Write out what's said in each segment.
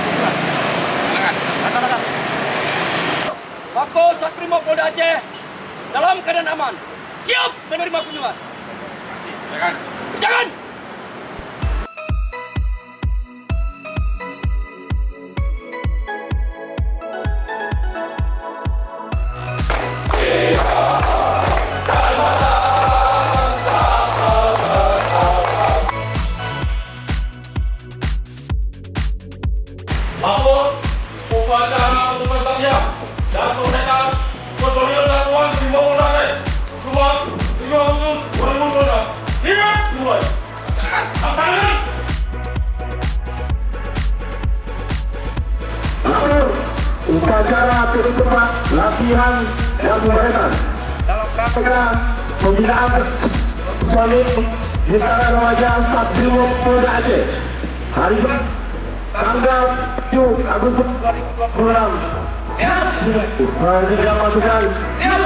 kunjungan. Silakan. Laksanakan. Pako Satrimo Polda Aceh dalam keadaan aman. Siap menerima kunjungan. Silakan. Jangan. Lapor upacara pemerintahnya dan pemerintah personil satuan Brimob Polda Rumah 3 Agustus 2026. Siap dimulai. Laksanakan. Lapor upacara penutupan latihan dan pemberetan dalam rangka pembinaan personil Bintara Remaja Satrimo Polda Aceh hari tanggal 7 Agustus 2026. Siap. Tidak masukkan. Siap.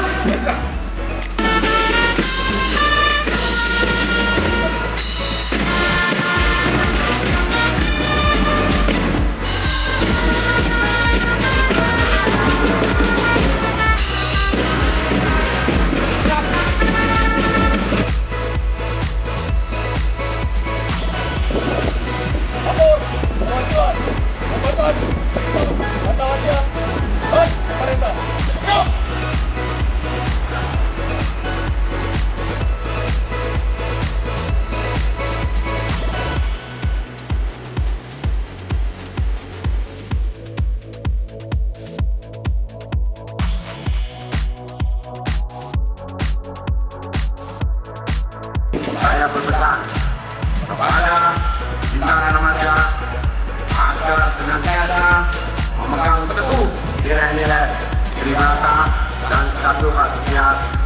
Saya berpesan kepada Bintara Remaja agar senantiasa memegang teguh nilai-nilai kelimatan dan kesatuan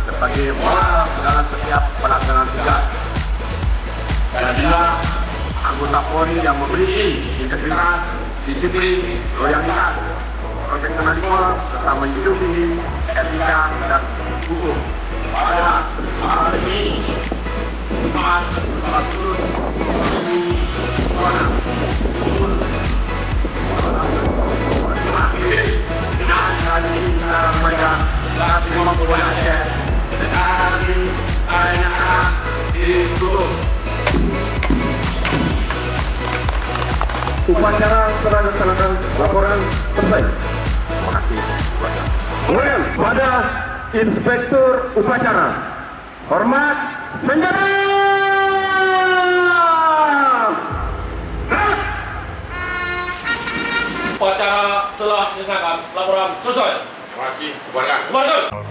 sebagai moral dalam setiap pelaksanaan tugas. Dan bila anggota Polri yang memiliki integritas, disiplin, loyalitas, profesionalisme, serta menjunjung etika dan hukum pada hal ini. Upacara telah dilaksanakan, laporan selesai. Terima kasih. Kemudian pada Inspektur Upacara, hormat senjata. Upacara telah dilaksanakan. Laporan selesai. Terima kasih. Bubarkan. Bubarkan.